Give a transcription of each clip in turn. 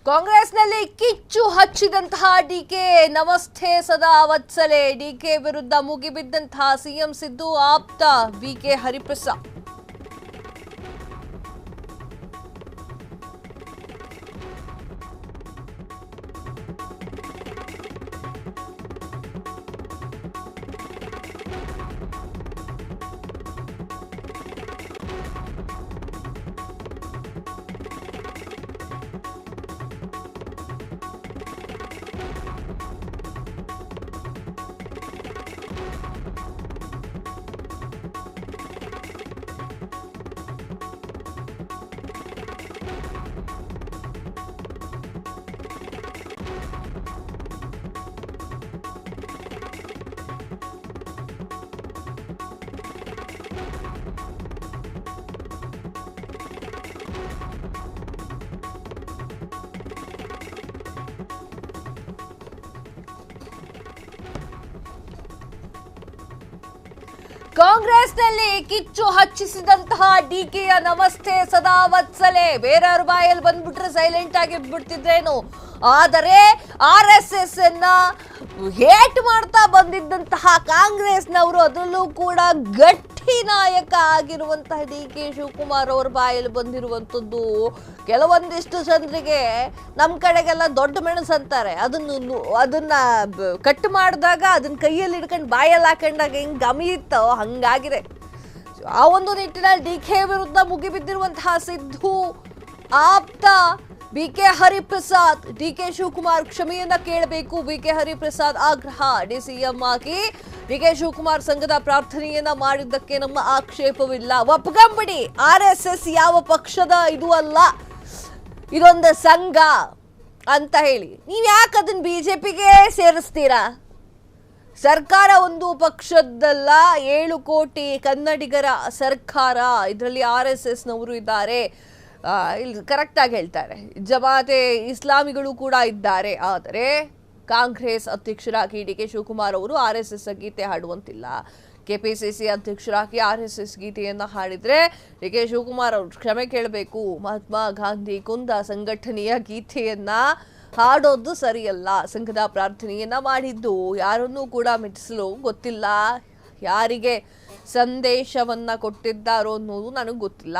ಕಾಂಗ್ರೆಸ್ನಲ್ಲಿ ಕಿಚ್ಚು ಹಚ್ಚಿದಂತಹ ಡಿಕೆ ನಮಸ್ತೆ ಸದಾ ವತ್ಸಲೆ. ಡಿಕೆ ವಿರುದ್ಧ ಮುಗಿಬಿದ್ದಂತಹ ಸಿಎಂ ಸಿದ್ದು ಆಪ್ತ ಬಿಕೆ ಹರಿಪ್ರಸಾದ್. ಕಾಂಗ್ರೆಸ್ನಲ್ಲಿ ಕಿಚ್ಚು ಹಚ್ಚಿಸಿದಂತಹ ಡಿಕೆಯ ನಮಸ್ತೆ ಸದಾ ವತ್ಸಲೆ. ಬೇರೆಯವ್ರ ಬಾಯಲ್ಲಿ ಬಂದ್ಬಿಟ್ರೆ ಸೈಲೆಂಟ್ ಆಗಿ ಬಿಡ್ತಿದ್ರೇನು, ಆದರೆ RSS ಅನ್ನ ಹೇಟ್ ಮಾಡ್ತಾ ಬಂದಿದ್ದಂತಹ ಕಾಂಗ್ರೆಸ್ನವರು, ಅದರಲ್ಲೂ ಕೂಡ ಗಟ್ಟಿ ನಾಯಕ ಆಗಿರುವಂತಹ DK ಶಿವಕುಮಾರ್ ಅವರ ಬಾಯಲ್ಲಿ ಬಂದಿರುವಂಥದ್ದು ಕೆಲವೊಂದಿಷ್ಟು ಜನರಿಗೆ ನಮ್ಮ ಕಡೆಗೆಲ್ಲ ದೊಡ್ಡ ಮೆಣಸು ಅಂತಾರೆ. ಅದನ್ನ ಕಟ್ ಮಾಡಿದಾಗ ಅದನ್ನ ಕೈಯಲ್ಲಿ ಹಿಡ್ಕೊಂಡು ಬಾಯಲ್ಲಿ ಹಾಕೊಂಡಾಗ ಹೆಂಗೆ ಗಮಿಯುತ್ತೋ ಹಂಗಾಗಿದೆ. ಆ ಒಂದು ನಿಟ್ಟಿನಲ್ಲಿ DK ವಿರುದ್ಧ ಮುಗಿಬಿದ್ದಿರುವಂತಹ ಸಿದ್ದು ಆಪ್ತ BK ಹರಿಪ್ರಸಾದ್. DK ಶಿವಕುಮಾರ್ ಕ್ಷಮೆಯನ್ನ ಕೇಳಬೇಕು, BK ಹರಿಪ್ರಸಾದ್ ಆಗ್ರಹ. DCM ಆಗಿ DK ಶಿವಕುಮಾರ್ ಸಂಘದ ಪ್ರಾರ್ಥನೆಯನ್ನ ಮಾಡಿದ್ದಕ್ಕೆ ನಮ್ಮ ಆಕ್ಷೇಪವಿಲ್ಲ, ಒಪ್ಕೊಂಬಿಡಿ. RSS ಯಾವ ಪಕ್ಷದ ಇದು ಅಲ್ಲ, ಇದೊಂದು ಸಂಘ ಅಂತ ಹೇಳಿ ನೀವು ಯಾಕೆ ಅದನ್ನ BJPಗೆ ಸೇರಿಸ್ತೀರಾ? ಸರ್ಕಾರ ಒಂದು ಪಕ್ಷದಲ್ಲ, 7 ಕೋಟಿ ಕನ್ನಡಿಗರ ಸರ್ಕಾರ. ಇದರಲ್ಲಿ RSSನವರು ಇದ್ದಾರೆ, ಇಲ್ಲಿ ಕರೆಕ್ಟಾಗಿ ಹೇಳ್ತಾರೆ, ಜಮಾತೆ ಇಸ್ಲಾಮಿಗಳು ಕೂಡ ಇದ್ದಾರೆ. ಆದರೆ ಕಾಂಗ್ರೆಸ್ ಅಧ್ಯಕ್ಷರಾಗಿ DK ಶಿವಕುಮಾರ್ ಅವರು RSS ಗೀತೆ ಹಾಡುವಂತಿಲ್ಲ. KPCC ಅಧ್ಯಕ್ಷರಾಗಿ RSS ಗೀತೆಯನ್ನ ಹಾಡಿದ್ರೆ DK ಶಿವಕುಮಾರ್ ಅವರು ಕ್ಷಮೆ ಕೇಳಬೇಕು. ಮಹಾತ್ಮ ಗಾಂಧಿ ಕೊಂದ ಸಂಘಟನೆಯ ಗೀತೆಯನ್ನ ಹಾಡೋದು ಸರಿಯಲ್ಲ. ಸಂಘದ ಪ್ರಾರ್ಥನೆಯನ್ನ ಮಾಡಿದ್ದು ಯಾರನ್ನೂ ಕೂಡ ಮೆಚ್ಚಿಸಲು ಗೊತ್ತಿಲ್ಲ. ಯಾರಿಗೆ ಸಂದೇಶವನ್ನ ಕೊಟ್ಟಿದ್ದಾರೋ ಅನ್ನೋದು ನನಗೆ ಗೊತ್ತಿಲ್ಲ.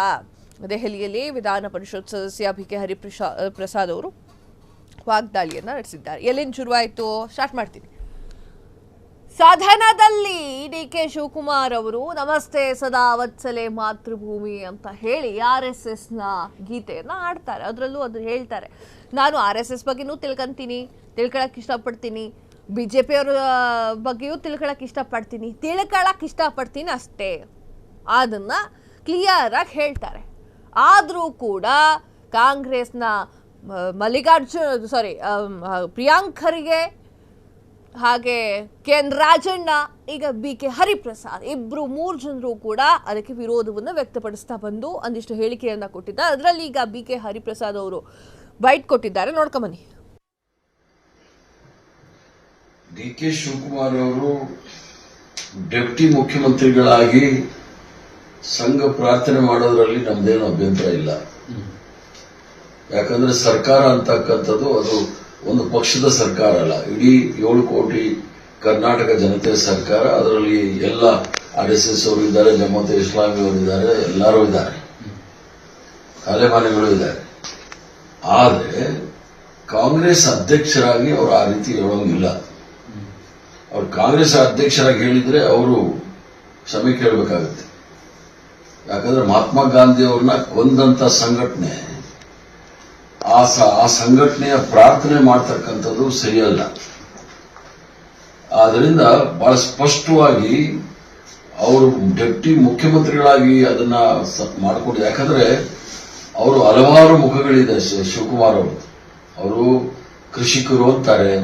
ದೆಹಲಿಯಲ್ಲಿ ವಿಧಾನ ಪರಿಷತ್ ಸದಸ್ಯ BK ಹರಿಪ್ರಸಾದ್ ಅವರು ವಾಗ್ದಾಳಿಯನ್ನ ನಡೆಸಿದ್ದಾರೆ. ಎಲ್ಲಿಂದ ಶುರುವಾಯಿತು ಸ್ಟಾರ್ಟ್ ಮಾಡ್ತೀನಿ. ಸಾಧನದಲ್ಲಿ DK ಶಿವಕುಮಾರ್ ಅವರು ನಮಸ್ತೆ ಸದಾ ವತ್ಸಲೆ ಮಾತೃಭೂಮಿ ಅಂತ ಹೇಳಿ RSSನ ಗೀತೆಯನ್ನ ಹಾಡ್ತಾರೆ. ಅದರಲ್ಲೂ ಅದು ಹೇಳ್ತಾರೆ, ನಾನು RSS ಬಗ್ಗೆನೂ ತಿಳ್ಕೊಳಕ್ ಇಷ್ಟಪಡ್ತೀನಿ, BJP ಅವರ ಬಗ್ಗೆಯೂ ತಿಳ್ಕೊಳಕ್ ಇಷ್ಟಪಡ್ತೀನಿ ಅಷ್ಟೇ. ಅದನ್ನ ಕ್ಲಿಯರ್ ಆಗಿ ಹೇಳ್ತಾರೆ. ಆದರೂ ಕೂಡ ಕಾಂಗ್ರೆಸ್ನ ಪ್ರಿಯಾಂಕ್ ಖರ್ಗೆ ಹಾಗೆ KN ರಾಜಣ್ಣ, ಈಗ BK ಹರಿಪ್ರಸಾದ್, 3 ಜನರು ಕೂಡ ಅದಕ್ಕೆ ವಿರೋಧವನ್ನು ವ್ಯಕ್ತಪಡಿಸ್ತಾ ಬಂದು ಒಂದಿಷ್ಟು ಹೇಳಿಕೆಯನ್ನ ಕೊಟ್ಟಿದ್ದಾರೆ. ಅದರಲ್ಲಿ ಈಗ BK ಹರಿಪ್ರಸಾದ್ ಅವರು ಬೈಟ್ ಕೊಟ್ಟಿದ್ದಾರೆ, ನೋಡ್ಕೊಂಬನ್ನಿ. DK ಶಿವಕುಮಾರ್ ಅವರು ಡೆಪ್ಟಿ ಮುಖ್ಯಮಂತ್ರಿಗಳಾಗಿ ಸಂಘ ಪ್ರಾರ್ಥನೆ ಮಾಡೋದ್ರಲ್ಲಿ ನಮ್ದೇನು ಅಭ್ಯಂತರ ಇಲ್ಲ. ಯಾಕಂದ್ರೆ ಸರ್ಕಾರ ಅಂತಕ್ಕಂಥದ್ದು ಅದು ಒಂದು ಪಕ್ಷದ ಸರ್ಕಾರ ಅಲ್ಲ, ಇಡೀ 7 ಕೋಟಿ ಕರ್ನಾಟಕ ಜನತೆಯ ಸರ್ಕಾರ. ಅದರಲ್ಲಿ ಎಲ್ಲ RSS ಅವರು ಇದ್ದಾರೆ, ಜಮಾತೆ ಇಸ್ಲಾಮಿ ಅವರು ಇದ್ದಾರೆ, ಎಲ್ಲರೂ ಇದ್ದಾರೆ, ಅಲೆಮಾನೆಗಳು ಇದ್ದಾರೆ. ಆದರೆ ಕಾಂಗ್ರೆಸ್ ಅಧ್ಯಕ್ಷರಾಗಿ ಅವರು ಆ ರೀತಿ ಹೇಳೋಂಗಿಲ್ಲ. ಅವ್ರು ಕಾಂಗ್ರೆಸ್ ಅಧ್ಯಕ್ಷರಾಗಿ ಹೇಳಿದ್ರೆ ಅವರು ಕ್ಷಮೆ ಕೇಳಬೇಕಾಗುತ್ತೆ. ಯಾಕಂದ್ರೆ ಮಹಾತ್ಮ ಗಾಂಧಿ ಅವ್ರನ್ನ ಕೊಂದಂತ ಸಂಘಟನೆ, ಆ ಸಂಘಟನೆಯ ಪ್ರಾರ್ಥನೆ ಮಾಡ್ತಕ್ಕಂಥದ್ದು ಸರಿಯಲ್ಲ. ಆದ್ರಿಂದ ಬಹಳ ಸ್ಪಷ್ಟವಾಗಿ ಅವರು ಡೆಪ್ಟಿ ಮುಖ್ಯಮಂತ್ರಿಗಳಾಗಿ ಅದನ್ನ ಮಾಡಿಕೊಂಡು, ಯಾಕಂದ್ರೆ ಅವರು ಹಲವಾರು ಮುಖಗಳಿದೆ ಶಿವಕುಮಾರ್ ಅವರು ಕೃಷಿಕರು ಅಂತಾರೆ,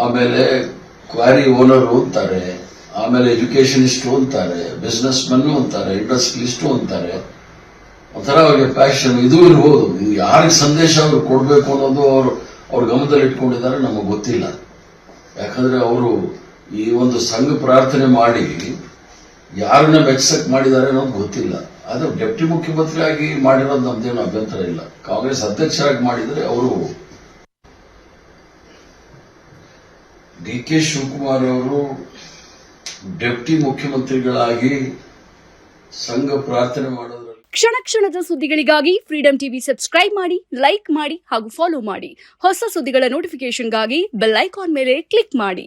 ಆಮೇಲೆ ಕ್ವಾರಿ ಓನರ್ ಅಂತಾರೆ, ಆಮೇಲೆ ಎಜುಕೇಶನಿಸ್ಟು ಅಂತಾರೆ, ಬಿಸ್ನೆಸ್ ಮನ್ ಅಂತಾರೆ, ಇಂಡಸ್ಟ್ರಿಯಲಿಸ್ಟು ಅಂತಾರೆ. ಒಂಥರ ಅವರಿಗೆ ಪ್ಯಾಷನ್ ಇದು ಇರ್ಬೋದು. ಇದು ಯಾರಿಗೆ ಸಂದೇಶ ಅವರು ಕೊಡಬೇಕು ಅನ್ನೋದು ಅವ್ರ ಗಮನದಲ್ಲಿ ಇಟ್ಕೊಂಡಿದ್ದಾರೆ ನಮಗೆ ಗೊತ್ತಿಲ್ಲ. ಯಾಕಂದ್ರೆ ಅವರು ಈ ಒಂದು ಸಂಘ ಪ್ರಾರ್ಥನೆ ಮಾಡಿ ಯಾರನ್ನ ಮೆಚ್ಚಕ್ ಮಾಡಿದ್ದಾರೆ ಅನ್ನೋದು ಗೊತ್ತಿಲ್ಲ. ಆದ್ರೆ ಡೆಪ್ಟಿ ಮುಖ್ಯಮಂತ್ರಿಯಾಗಿ ಮಾಡಿರೋದು ನಮ್ದೇನು ಅಭ್ಯಂತರ ಇಲ್ಲ. ಕಾಂಗ್ರೆಸ್ ಅಧ್ಯಕ್ಷರಾಗಿ ಮಾಡಿದ್ರೆ ಅವರು ಡಿ ಕೆ ಶಿವಕುಮಾರ್ ಅವರು ಡೆಪ್ಟಿ ಮುಖ್ಯಮಂತ್ರಿಗಳಾಗಿ ಸಂಘ ಪ್ರಾರ್ಥನೆ ಮಾಡೋದ್ರಲ್ಲಿ ಕ್ಷಣ ಕ್ಷಣದ ಸುದ್ದಿಗಳಿಗಾಗಿ ಫ್ರೀಡಂ ಟಿವಿ ಸಬ್ಸ್ಕ್ರೈಬ್ ಮಾಡಿ, ಲೈಕ್ ಮಾಡಿ ಹಾಗೂ ಫಾಲೋ ಮಾಡಿ. ಹೊಸ ಸುದ್ದಿಗಳ ನೋಟಿಫಿಕೇಶನ್ಗಾಗಿ ಬೆಲ್ ಐಕಾನ್ ಮೇಲೆ ಕ್ಲಿಕ್ ಮಾಡಿ.